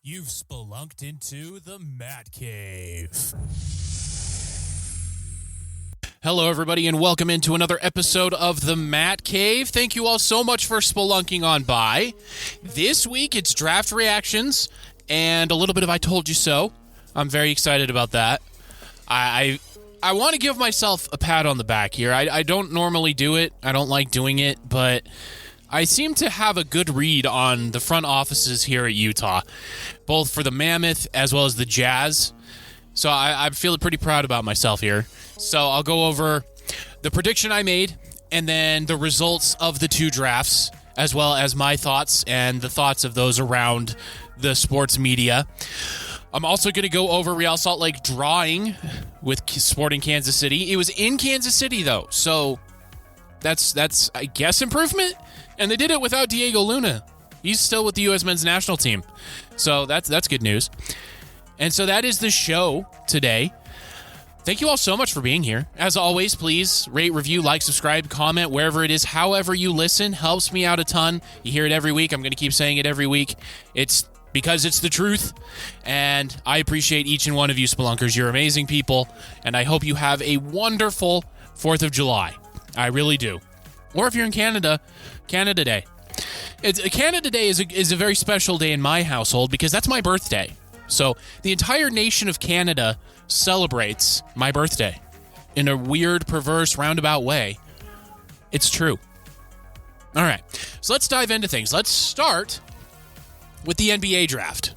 You've spelunked into the Matt Cave. Hello, everybody, and welcome into another episode of the Matt Cave. Thank you all so much for spelunking on by. This week, it's draft reactions and a little bit of I Told You So. I'm very excited about that. I want to give myself a pat on the back here. I don't normally do it. I don't like doing it, but I seem to have a good read on the front offices here at Utah, both for the Mammoth as well as the Jazz. So I feel pretty proud about myself here. So I'll go over the prediction I made and then the results of the two drafts, as well as my thoughts and the thoughts of those around the sports media. I'm also going to go over Real Salt Lake drawing with Sporting Kansas City. It was in Kansas City, though, so that's I guess, improvement. And they did it without Diego Luna. He's still with the U.S. men's national team. So that's good news. And so that is the show today. Thank you all so much for being here. As always, please rate, review, like, subscribe, comment, wherever it is. However you listen helps me out a ton. You hear it every week. I'm going to keep saying it every week. It's because it's the truth. And I appreciate each and one of you spelunkers. You're amazing people. And I hope you have a wonderful 4th of July. I really do. Or if you're in Canada, Canada Day. Canada Day is a very special day in my household because that's my birthday. So the entire nation of Canada celebrates my birthday in a weird, perverse, roundabout way. It's true. All right, so let's dive into things. Let's start with the NBA draft.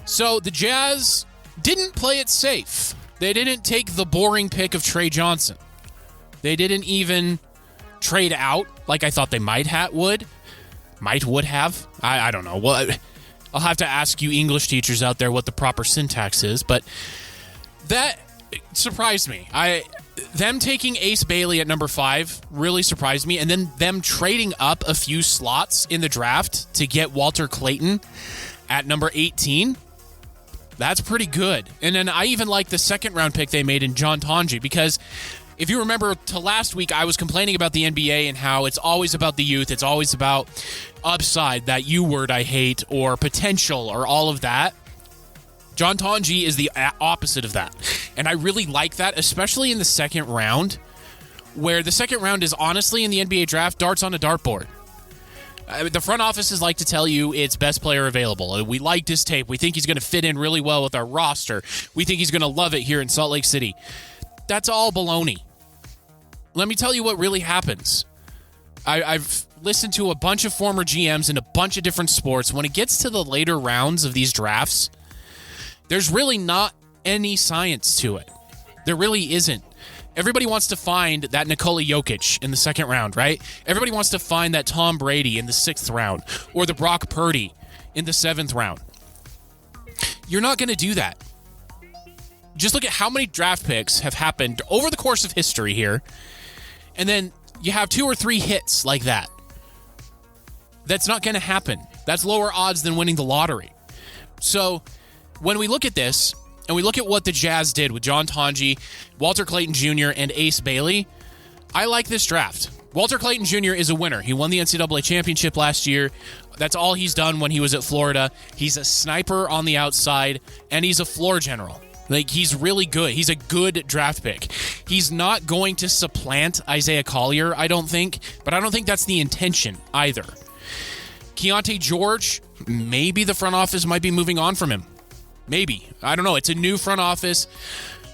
So the Jazz didn't play it safe. They didn't take the boring pick of Trey Johnson. They didn't even trade out like I thought they would have. I don't know. Well, I'll have to ask you English teachers out there what the proper syntax is, but that surprised me. Them taking Ace Bailey at number 5 really surprised me, and then them trading up a few slots in the draft to get Walter Clayton at number 18. That's pretty good. And then I even like the second round pick they made in John Tonje, because if you remember to last week, I was complaining about the NBA and how it's always about the youth. It's always about upside, that U word I hate, or potential, or all of that. John Tonje is the opposite of that. And I really like that, especially in the second round, where the second round is honestly in the NBA draft, darts on a dartboard. The front offices like to tell you it's best player available. We liked his tape. We think he's going to fit in really well with our roster. We think he's going to love it here in Salt Lake City. That's all baloney. Let me tell you what really happens. I've listened to a bunch of former GMs in a bunch of different sports. When it gets to the later rounds of these drafts, there's really not any science to it. There really isn't. Everybody wants to find that Nikola Jokic in the second round, right? Everybody wants to find that Tom Brady in the 6th round, or the Brock Purdy in the 7th round. You're not going to do that. Just look at how many draft picks have happened over the course of history here, and then you have 2 or 3 hits like that. That's not going to happen. That's lower odds than winning the lottery. So when we look at this, and we look at what the Jazz did with John Tonje, Walter Clayton Jr., and Ace Bailey, I like this draft. Walter Clayton Jr. is a winner. He won the NCAA championship last year. That's all he's done when he was at Florida. He's a sniper on the outside, and he's a floor general. Like, he's really good. He's a good draft pick. He's not going to supplant Isaiah Collier, I don't think, but I don't think that's the intention either. Keontae George, maybe the front office might be moving on from him. Maybe. I don't know. It's a new front office.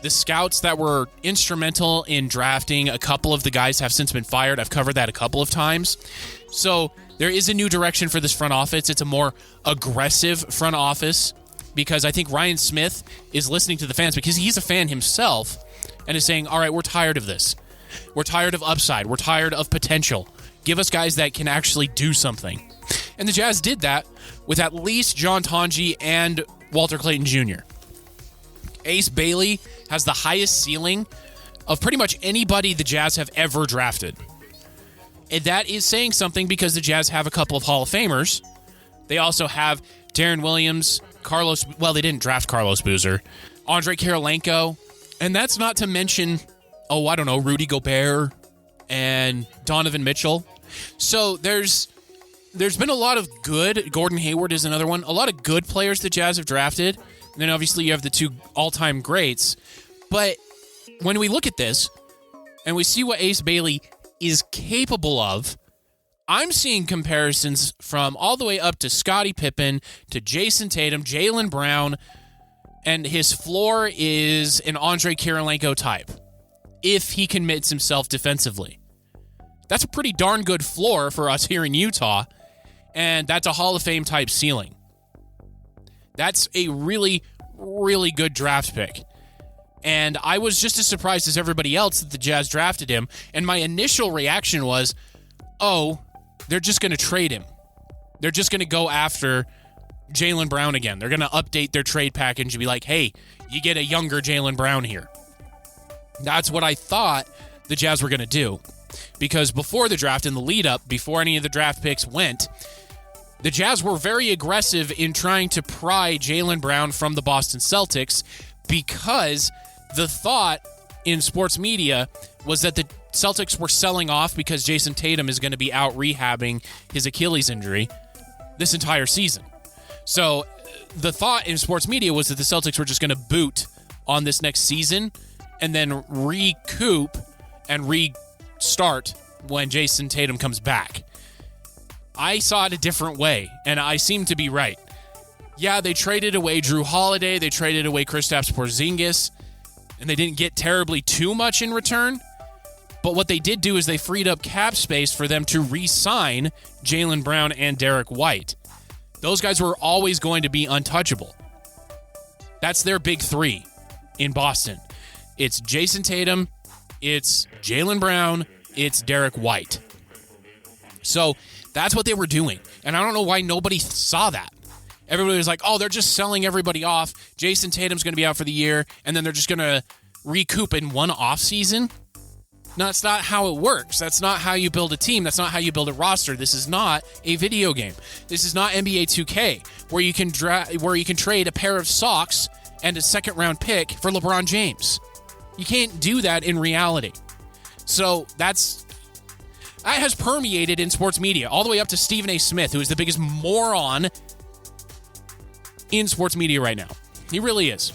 The scouts that were instrumental in drafting a couple of the guys have since been fired. I've covered that a couple of times. So there is a new direction for this front office. It's a more aggressive front office, because I think Ryan Smith is listening to the fans, because he's a fan himself and is saying, all right, we're tired of this. We're tired of upside. We're tired of potential. Give us guys that can actually do something. And the Jazz did that with at least John Tonje and Walter Clayton Jr. Ace Bailey has the highest ceiling of pretty much anybody the Jazz have ever drafted. And that is saying something, because the Jazz have a couple of Hall of Famers. They also have Darren Williams, they didn't draft Carlos Boozer, Andre Kirilenko, and that's not to mention, Rudy Gobert and Donovan Mitchell. So there's there's been a lot of good. Gordon Hayward is another one. A lot of good players the Jazz have drafted. And then obviously you have the two all-time greats. But when we look at this and we see what Ace Bailey is capable of, I'm seeing comparisons from all the way up to Scottie Pippen, to Jason Tatum, Jaylen Brown, and his floor is an Andre Kirilenko type, if he commits himself defensively. That's a pretty darn good floor for us here in Utah, and that's a Hall of Fame type ceiling. That's a really, really good draft pick. And I was just as surprised as everybody else that the Jazz drafted him, and my initial reaction was, oh, they're just going to trade him. They're just going to go after Jaylen Brown again. They're going to update their trade package and be like, hey, you get a younger Jaylen Brown here. That's what I thought the Jazz were going to do. Because before the draft, in the lead-up, before any of the draft picks went, the Jazz were very aggressive in trying to pry Jaylen Brown from the Boston Celtics, because the thought in sports media was that the Celtics were selling off because Jason Tatum is going to be out rehabbing his Achilles injury this entire season. So the thought in sports media was that the Celtics were just going to boot on this next season and then recoup and restart when Jason Tatum comes back. I saw it a different way, and I seem to be right. Yeah, they traded away Drew Holiday, they traded away Kristaps Porzingis, and they didn't get terribly too much in return. But what they did do is they freed up cap space for them to re-sign Jaylen Brown and Derek White. Those guys were always going to be untouchable. That's their big three in Boston. It's Jason Tatum, it's Jaylen Brown, it's Derek White. So that's what they were doing. And I don't know why nobody saw that. Everybody was like, oh, they're just selling everybody off. Jason Tatum's going to be out for the year, and then they're just going to recoup in one offseason. No, that's not how it works. That's not how you build a team. That's not how you build a roster. This is not a video game. This is not NBA 2K, where you can trade a pair of socks and a second-round pick for LeBron James. You can't do that in reality. So that has permeated in sports media, all the way up to Stephen A. Smith, who is the biggest moron in sports media right now. He really is.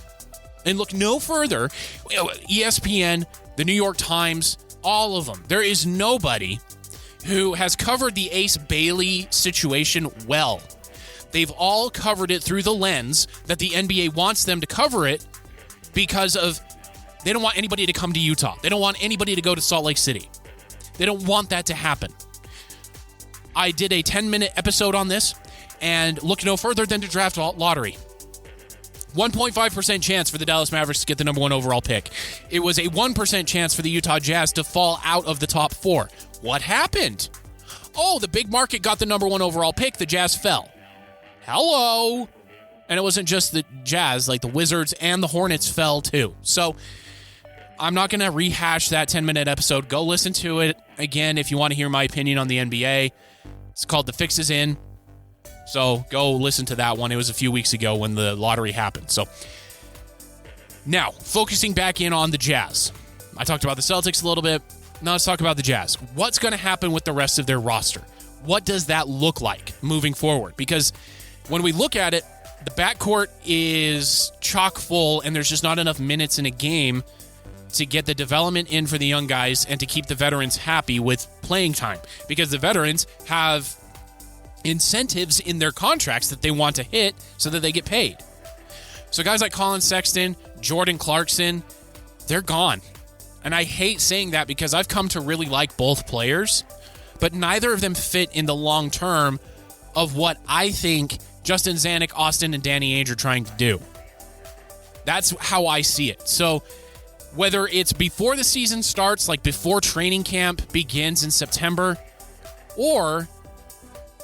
And look no further. ESPN, the New York Times, all of them. There is nobody who has covered the Ace Bailey situation well. They've all covered it through the lens that the NBA wants them to cover it, because of they don't want anybody to come to Utah. They don't want anybody to go to Salt Lake City. They don't want that to happen. I did a 10-minute episode on this, and look no further than the draft lottery. 1.5% chance for the Dallas Mavericks to get the number 1 overall pick. It was a 1% chance for the Utah Jazz to fall out of the top 4. What happened? Oh, the big market got the number 1 overall pick. The Jazz fell. Hello. And it wasn't just the Jazz, like the Wizards and the Hornets fell too. So I'm not going to rehash that 10-minute episode. Go listen to it again if you want to hear my opinion on the NBA. It's called The Fix Is In. So go listen to that one. It was a few weeks ago when the lottery happened. So now, focusing back in on the Jazz. I talked about the Celtics a little bit. Now let's talk about the Jazz. What's going to happen with the rest of their roster? What does that look like moving forward? Because when we look at it, the backcourt is chock full, and there's just not enough minutes in a game to get the development in for the young guys and to keep the veterans happy with playing time. Because the veterans have incentives in their contracts that they want to hit so that they get paid. So guys like Colin Sexton, Jordan Clarkson, they're gone. And I hate saying that because I've come to really like both players, but neither of them fit in the long term of what I think Justin Zanuck, Austin, and Danny Ainge are trying to do. That's how I see it. So whether it's before the season starts, like before training camp begins in September, or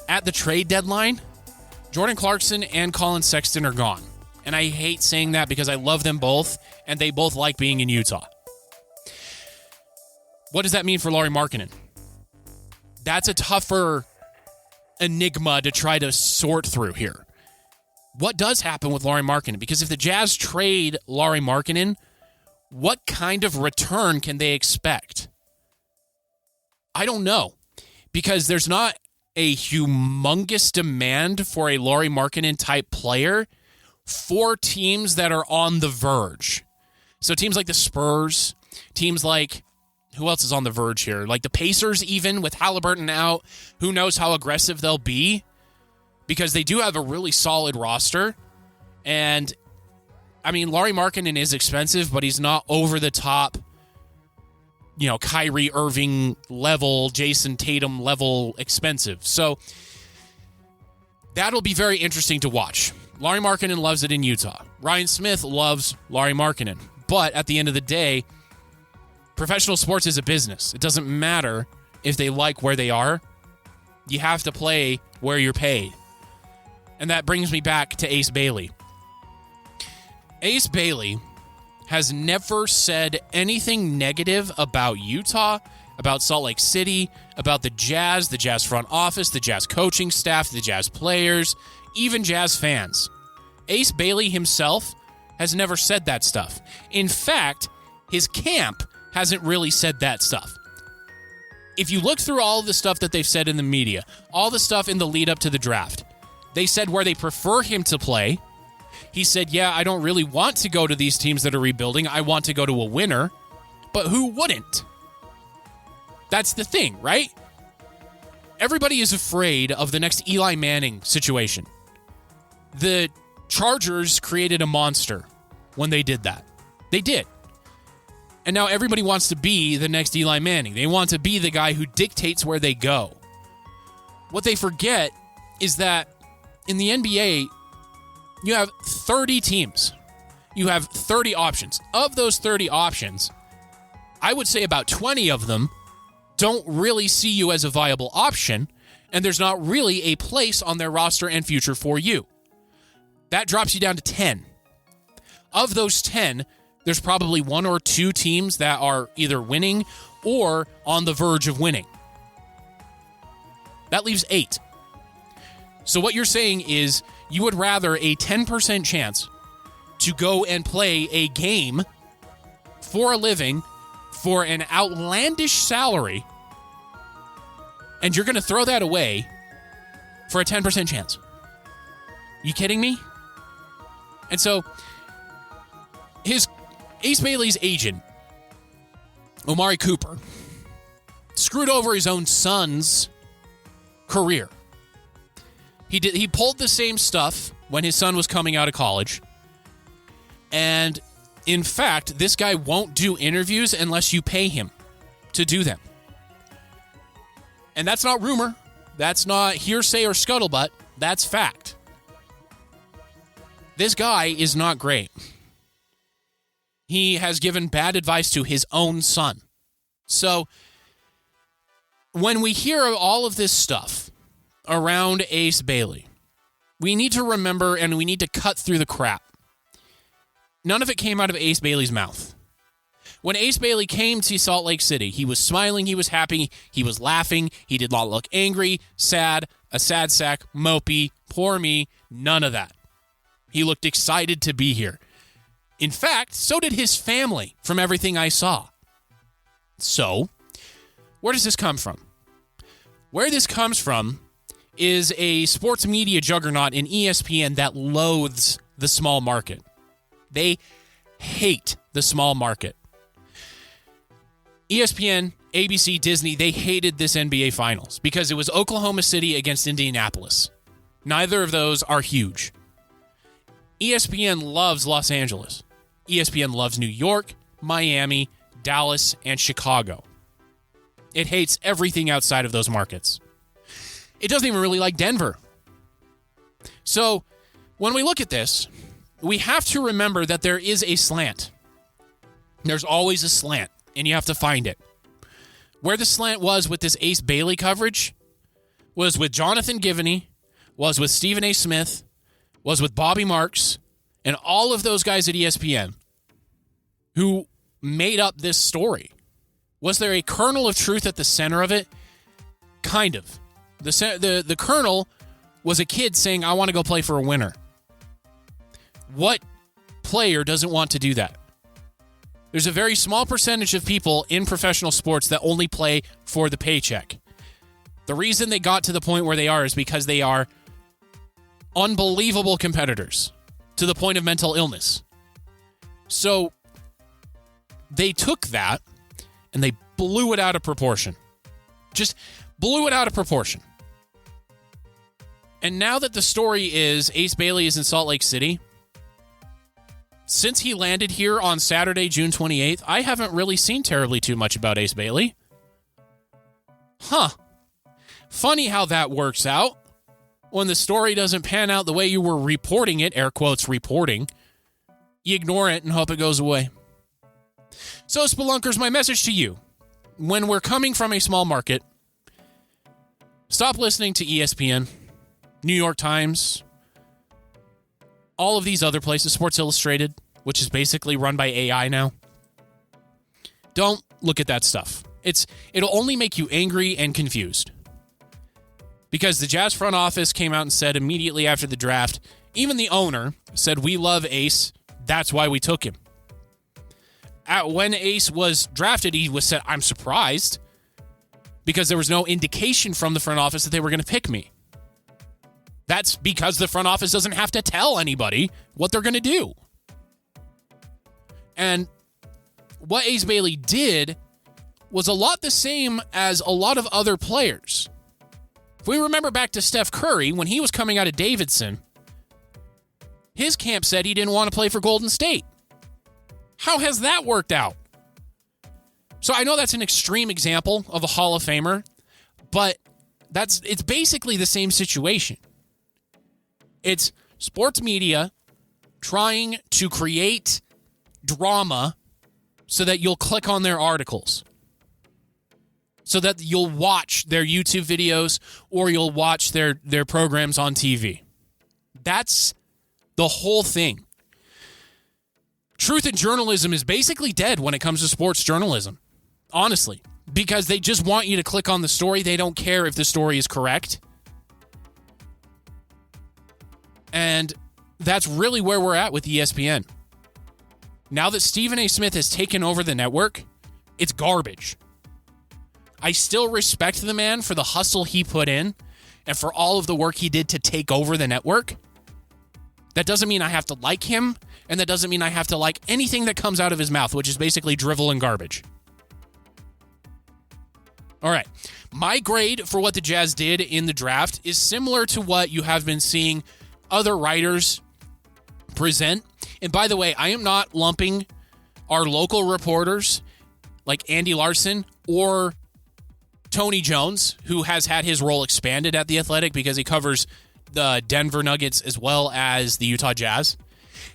at the trade deadline, Jordan Clarkson and Colin Sexton are gone. And I hate saying that because I love them both, and they both like being in Utah. What does that mean for Lauri Markkanen? That's a tougher enigma to try to sort through here. What does happen with Lauri Markkanen? Because if the Jazz trade Lauri Markkanen, what kind of return can they expect? I don't know. Because there's not a humongous demand for a Lauri Markkanen type player for teams that are on the verge. So teams like the Spurs, teams like, who else is on the verge here? Like the Pacers, even with Halliburton out, who knows how aggressive they'll be, because they do have a really solid roster. And I mean, Lauri Markkanen is expensive, but he's not over the top, Kyrie Irving level, Jason Tatum level expensive. So that'll be very interesting to watch. Lauri Markkanen loves it in Utah. Ryan Smith loves Lauri Markkanen. But at the end of the day, professional sports is a business. It doesn't matter if they like where they are. You have to play where you're paid. And that brings me back to Ace Bailey. Ace Bailey has never said anything negative about Utah, about Salt Lake City, about the Jazz front office, the Jazz coaching staff, the Jazz players, even Jazz fans. Ace Bailey himself has never said that stuff. In fact, his camp hasn't really said that stuff. If you look through all of the stuff that they've said in the media, all the stuff in the lead up to the draft, they said where they prefer him to play. He said, yeah, I don't really want to go to these teams that are rebuilding. I want to go to a winner. But who wouldn't? That's the thing, right? Everybody is afraid of the next Eli Manning situation. The Chargers created a monster when they did that. They did. And now everybody wants to be the next Eli Manning. They want to be the guy who dictates where they go. What they forget is that in the NBA, you have 30 teams. You have 30 options. Of those 30 options, I would say about 20 of them don't really see you as a viable option, and there's not really a place on their roster and future for you. That drops you down to 10. Of those 10, there's probably one or two teams that are either winning or on the verge of winning. That leaves 8. So what you're saying is you would rather a 10% chance to go and play a game for a living for an outlandish salary, and you're going to throw that away for a 10% chance. You kidding me? And so Ace Bailey's agent, Omari Cooper, screwed over his own son's career. He pulled the same stuff when his son was coming out of college. And in fact, this guy won't do interviews unless you pay him to do them. And that's not rumor. That's not hearsay or scuttlebutt. That's fact. This guy is not great. He has given bad advice to his own son. So when we hear all of this stuff around Ace Bailey, we need to remember and we need to cut through the crap. None of it came out of Ace Bailey's mouth. When Ace Bailey came to Salt Lake City, he was smiling, he was happy, he was laughing, he did not look angry, sad, a sad sack, mopey, poor me, none of that. He looked excited to be here. In fact, so did his family from everything I saw. So, where does this come from? Where this comes from is a sports media juggernaut in ESPN that loathes the small market. They hate the small market. ESPN, ABC, Disney, they hated this NBA Finals because it was Oklahoma City against Indianapolis. Neither of those are huge. ESPN loves Los Angeles. ESPN loves New York, Miami, Dallas, and Chicago. It hates everything outside of those markets. It doesn't even really like Denver. So, when we look at this, we have to remember that there is a slant. There's always a slant, and you have to find it. Where the slant was with this Ace Bailey coverage was with Jonathan Givney, was with Stephen A. Smith, was with Bobby Marks, and all of those guys at ESPN who made up this story. Was there a kernel of truth at the center of it? Kind of. The kernel was a kid saying, I want to go play for a winner. What player doesn't want to do that? There's a very small percentage of people in professional sports that only play for the paycheck. The reason they got to the point where they are is because they are unbelievable competitors to the point of mental illness. So they took that and they blew it out of proportion. Just blew it out of proportion. And now that the story is Ace Bailey is in Salt Lake City, since he landed here on Saturday, June 28th, I haven't really seen terribly too much about Ace Bailey. Funny how that works out. When the story doesn't pan out the way you were reporting it, air quotes reporting, you ignore it and hope it goes away. So, Spelunkers, my message to you. When we're coming from a small market, stop listening to ESPN, New York Times, all of these other places, Sports Illustrated, which is basically run by AI now. Don't look at that stuff. It'll only make you angry and confused. Because the Jazz front office came out and said immediately after the draft, even the owner said, we love Ace, that's why we took him. When Ace was drafted, he was said, I'm surprised, because there was no indication from the front office that they were going to pick me. That's because the front office doesn't have to tell anybody what they're going to do. And what Ace Bailey did was a lot the same as a lot of other players. If we remember back to Steph Curry, when he was coming out of Davidson, his camp said he didn't want to play for Golden State. How has that worked out? So I know that's an extreme example of a Hall of Famer, but it's basically the same situation. It's sports media trying to create drama so that you'll click on their articles, so that you'll watch their YouTube videos or you'll watch their programs on TV. That's the whole thing. Truth in journalism is basically dead when it comes to sports journalism, honestly, because they just want you to click on the story. They don't care if the story is correct. And that's really where we're at with ESPN. Now that Stephen A. Smith has taken over the network, it's garbage. I still respect the man for the hustle he put in and for all of the work he did to take over the network. That doesn't mean I have to like him, and that doesn't mean I have to like anything that comes out of his mouth, which is basically drivel and garbage. All right. My grade for what the Jazz did in the draft is similar to what you have been seeing other writers present. And by the way, I am not lumping our local reporters like Andy Larson or Tony Jones, who has had his role expanded at The Athletic because he covers the Denver Nuggets as well as the Utah Jazz.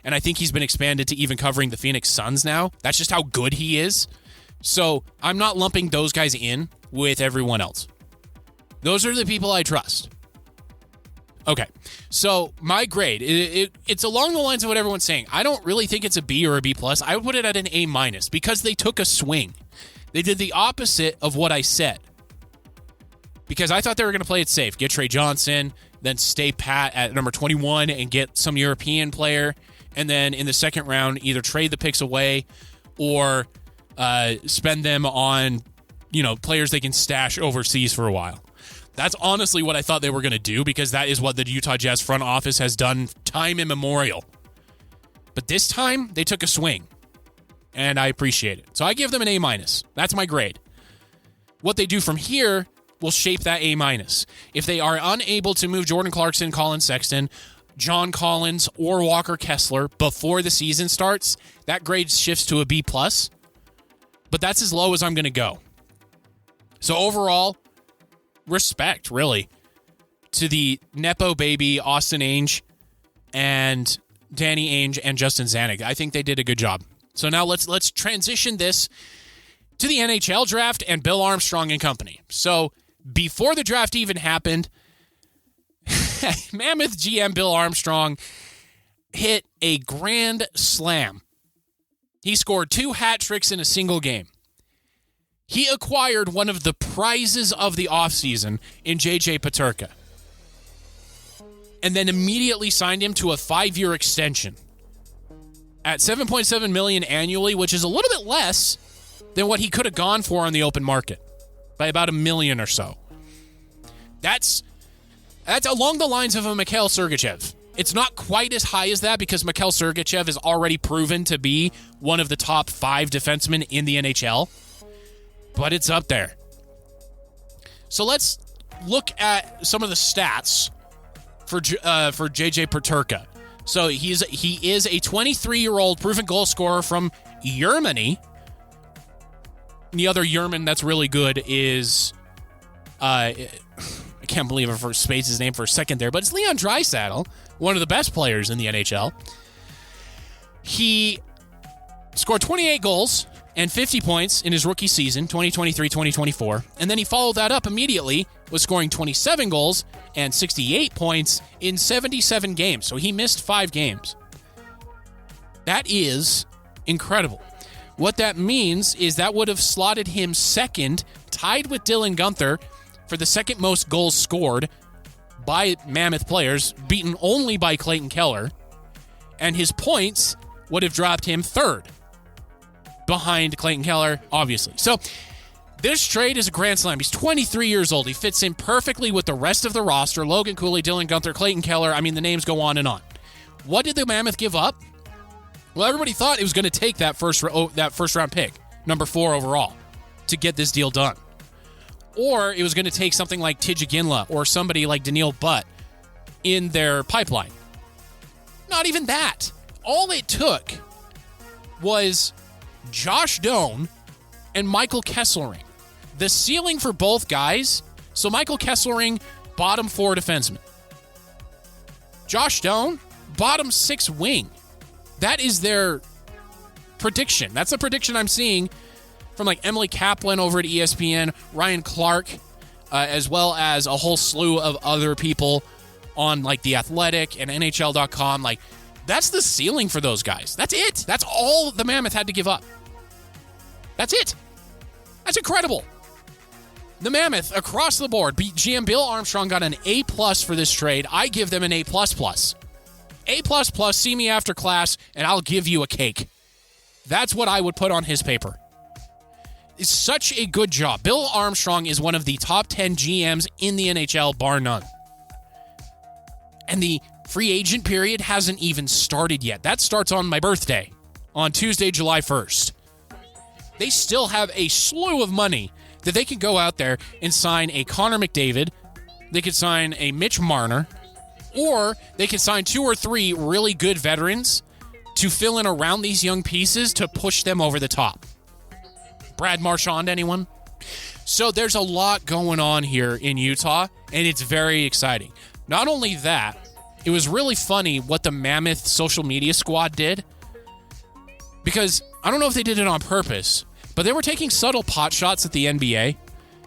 And I think he's been expanded to even covering the Phoenix Suns now. That's just how good he is. So I'm not lumping those guys in with everyone else. Those are the people I trust. Okay, so my grade, it's along the lines of what everyone's saying. I don't really think it's a B or a B+. I would put it at an A- because they took a swing. They did the opposite of what I said. Because I thought they were going to play it safe. Get Trey Johnson, then stay pat at number 21 and get some European player. And then in the second round, either trade the picks away or spend them on, players they can stash overseas for a while. That's honestly what I thought they were going to do, because that is what the Utah Jazz front office has done time immemorial. But this time, they took a swing, and I appreciate it. So I give them an A-. That's my grade. What they do from here will shape that A-. If they are unable to move Jordan Clarkson, Colin Sexton, John Collins, or Walker Kessler before the season starts, that grade shifts to a B+. But that's as low as I'm going to go. So overall, respect, really, to the Nepo baby, Austin Ainge, and Danny Ainge, and Justin Zanuck. I think they did a good job. So now let's transition this to the NHL draft and Bill Armstrong and company. So before the draft even happened, Mammoth GM Bill Armstrong hit a grand slam. He scored 2 hat tricks in a single game. He acquired one of the prizes of the offseason in JJ Peterka, and then immediately signed him to a 5-year extension at $7.7 million annually, which is a little bit less than what he could have gone for on the open market by about $1 million or so. That's along the lines of a Mikhail Sergachev. It's not quite as high as that because Mikhail Sergachev is already proven to be one of the top 5 defensemen in the NHL, but it's up there. So let's look at some of the stats for JJ Peterka. So he is a 23-year-old proven goal scorer from Germany. The other German that's really good is I can't believe I spaced his name for a second there, but it's Leon Draisaitl, one of the best players in the NHL. He scored 28 goals and 50 points in his rookie season, 2023-2024, and then he followed that up immediately with scoring 27 goals and 68 points in 77 games. So he missed 5 games. That is incredible. What that means is that would have slotted him second, tied with Dylan Guenther, for the second most goals scored by Mammoth players, beaten only by Clayton Keller, and his points would have dropped him third, behind Clayton Keller, obviously. So this trade is a grand slam. He's 23 years old. He fits in perfectly with the rest of the roster. Logan Cooley, Dylan Guenther, Clayton Keller. I mean, the names go on and on. What did the Mammoth give up? Well, everybody thought it was going to take that first round pick, number 4 overall, to get this deal done. Or it was going to take something like Tijji Ginla or somebody like Daniil Butt in their pipeline. Not even that. All it took was Josh Doan and Michael Kesselring. The ceiling for both guys, so Michael Kesselring, bottom 4 defenseman. Josh Doan, bottom 6 wing. That is their prediction. That's the prediction I'm seeing from like Emily Kaplan over at ESPN, Ryan Clark, as well as a whole slew of other people on like The Athletic and NHL.com. Like, that's the ceiling for those guys. That's it. That's all the Mammoth had to give up. That's it. That's incredible. The Mammoth, across the board, GM Bill Armstrong got an A+ for this trade. I give them an A++. A++, see me after class, and I'll give you a cake. That's what I would put on his paper. It's such a good job. Bill Armstrong is one of the top 10 GMs in the NHL, bar none. And the free agent period hasn't even started yet. That starts on my birthday, on Tuesday, July 1st. They still have a slew of money that they can go out there and sign a Connor McDavid. They could sign a Mitch Marner, or they could sign 2 or 3 really good veterans to fill in around these young pieces to push them over the top. Brad Marchand, anyone? So there's a lot going on here in Utah, and it's very exciting. Not only that, it was really funny what the Mammoth social media squad did, because I don't know if they did it on purpose, but they were taking subtle pot shots at the NBA,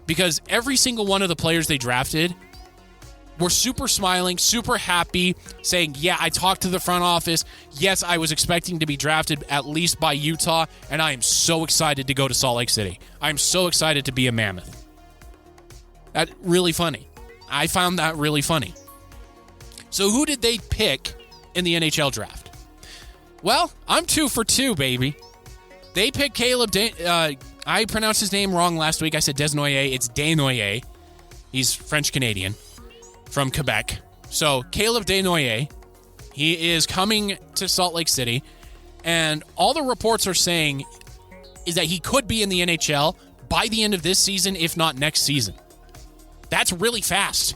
because every single one of the players they drafted were super smiling, super happy, saying, yeah, I talked to the front office. Yes, I was expecting to be drafted at least by Utah, and I am so excited to go to Salt Lake City. I'm so excited to be a Mammoth. That's really funny. I found that really funny. So who did they pick in the NHL draft? Well, I'm 2 for 2, baby. They picked Caleb I pronounced his name wrong last week. I said Desnoyers. It's Desnoyers. He's French-Canadian from Quebec. So Caleb Desnoyers, he is coming to Salt Lake City, and all the reports are saying is that he could be in the NHL by the end of this season, if not next season. That's really fast.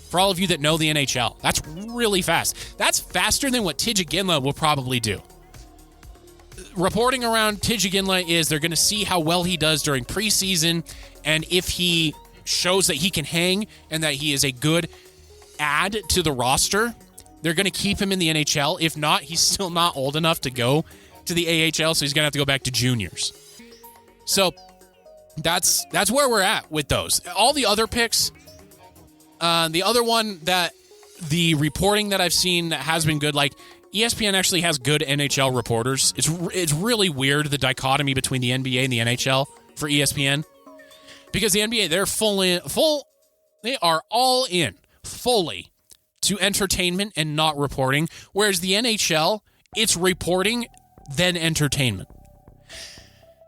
For all of you that know the NHL, that's really fast. That's faster than what Tijji Ginla will probably do. Reporting around Tijji Ginla is they're going to see how well he does during preseason, and if he shows that he can hang and that he is a good add to the roster, they're going to keep him in the NHL. If not, he's still not old enough to go to the AHL, so he's going to have to go back to juniors. So that's where we're at with those. All the other picks, the other one that the reporting that I've seen that has been good, like ESPN actually has good NHL reporters. It's really weird, the dichotomy between the NBA and the NHL for ESPN. Because the NBA, they are all in fully to entertainment and not reporting. Whereas the NHL, it's reporting, then entertainment.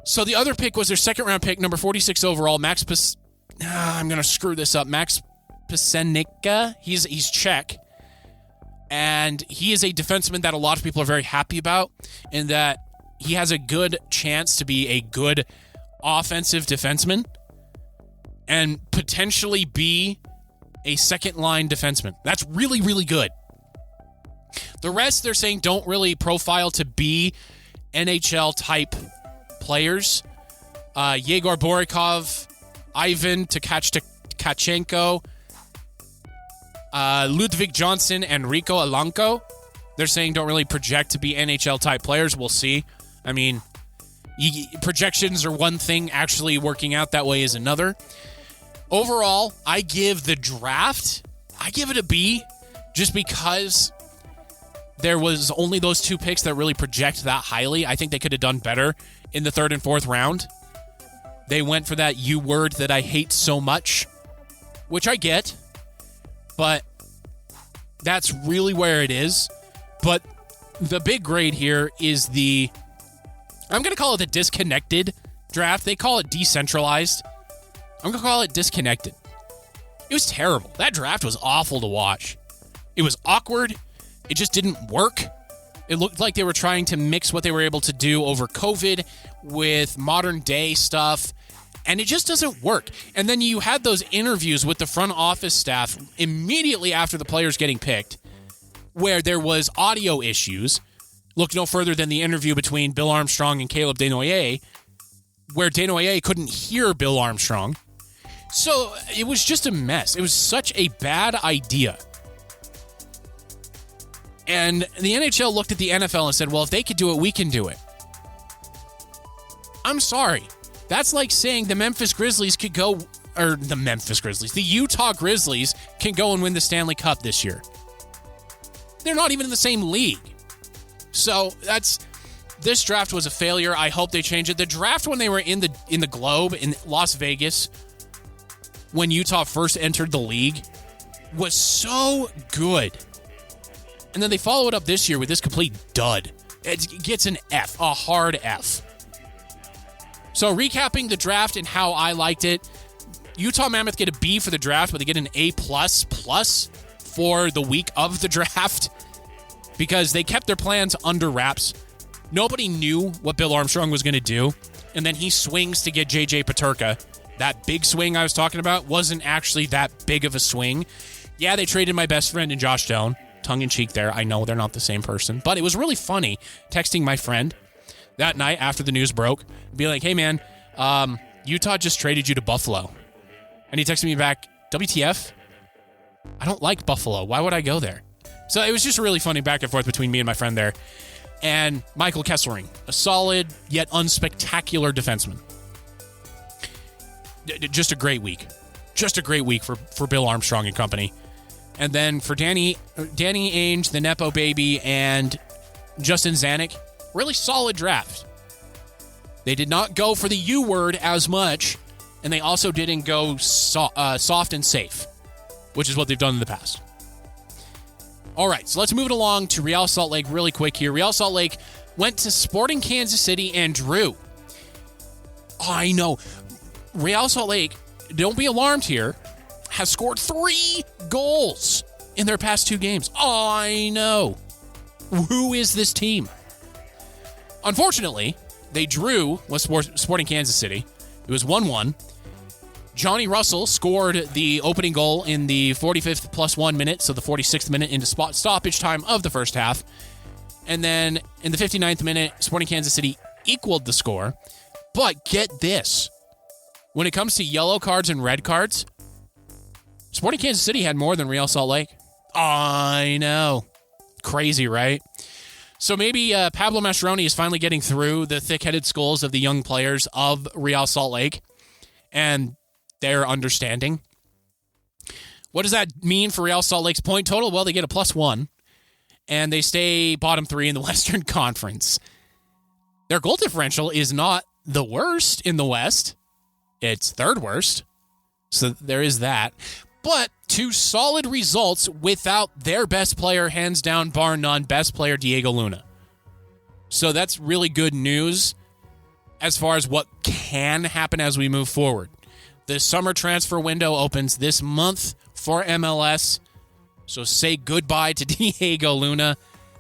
So the other pick was their second round pick, number 46 overall, I'm going to screw this up, Max Psenicka. He's Czech. And he is a defenseman that a lot of people are very happy about, in that he has a good chance to be a good offensive defenseman and potentially be a second-line defenseman. That's really, really good. The rest, they're saying, don't really profile to be NHL-type players. Yegor Borikov, Ivan Tkachenko, Ludwig Johnson, and Rico Alanko. They're saying don't really project to be NHL-type players. We'll see. I mean, projections are one thing. Actually working out that way is another. Overall, I give the draft, I give it a B, just because there was only those 2 picks that really project that highly. I think they could have done better in the 3rd and 4th round. They went for that U word that I hate so much, which I get, but that's really where it is. But the big grade here is I'm going to call it the disconnected draft. They call it decentralized. I'm going to call it disconnected. It was terrible. That draft was awful to watch. It was awkward. It just didn't work. It looked like they were trying to mix what they were able to do over COVID with modern day stuff, and it just doesn't work. And then you had those interviews with the front office staff immediately after the players getting picked, where there was audio issues. Look no further than the interview between Bill Armstrong and Caleb Desnoyers, where Desnoyers couldn't hear Bill Armstrong. So it was just a mess. It was such a bad idea. And the NHL looked at the NFL and said, well, if they could do it, we can do it. I'm sorry. That's like saying the Utah Grizzlies can go and win the Stanley Cup this year. They're not even in the same league. So this draft was a failure. I hope they change it. The draft when they were in the Globe in Las Vegas, when Utah first entered the league, was so good. And then they follow it up this year with this complete dud. It gets an F, a hard F. So recapping the draft and how I liked it, Utah Mammoth get a B for the draft, but they get an A++ for the week of the draft because they kept their plans under wraps. Nobody knew what Bill Armstrong was going to do, and then he swings to get JJ Peterka. That big swing I was talking about wasn't actually that big of a swing. Yeah, they traded my best friend and Josh Doan. Tongue-in-cheek there. I know they're not the same person, but it was really funny texting my friend that night after the news broke, be like, hey man, Utah just traded you to Buffalo. And he texted me back, WTF? I don't like Buffalo. Why would I go there? So it was just really funny back and forth between me and my friend there. And Michael Kesselring, a solid yet unspectacular defenseman. Just a great week. Just a great week for Bill Armstrong and company. And then for Danny Ainge, the Nepo baby, and Justin Zanuck, really solid draft. They did not go for the U word as much, and they also didn't go soft and safe, which is what they've done in the past. All right, so let's move it along to Real Salt Lake really quick here. Real Salt Lake went to Sporting Kansas City and drew. I know. Real Salt Lake, don't be alarmed here, has scored 3 goals in their past 2 games. I know. Who is this team? Unfortunately, they drew with Sporting Kansas City. It was 1-1. Johnny Russell scored the opening goal in the 45th plus 1 minute, so the 46th minute into stoppage time of the first half. And then in the 59th minute, Sporting Kansas City equaled the score. But get this. When it comes to yellow cards and red cards, Sporting Kansas City had more than Real Salt Lake. I know. Crazy, right? So maybe Pablo Mascheroni is finally getting through the thick-headed skulls of the young players of Real Salt Lake and their understanding. What does that mean for Real Salt Lake's point total? Well, they get a +1, and they stay bottom 3 in the Western Conference. Their goal differential is not the worst in the West. It's 3rd worst. So there is that. But 2 solid results without their best player, hands down, bar none, best player Diego Luna. So that's really good news as far as what can happen as we move forward. The summer transfer window opens this month for MLS. So say goodbye to Diego Luna.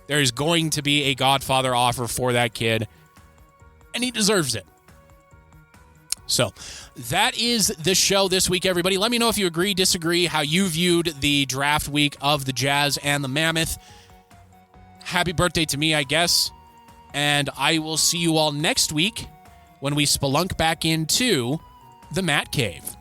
There's going to be a Godfather offer for that kid, and he deserves it. So that is the show this week, everybody. Let me know if you agree, disagree, how you viewed the draft week of the Jazz and the Mammoth. Happy birthday to me, I guess. And I will see you all next week when we spelunk back into the Matt Cave.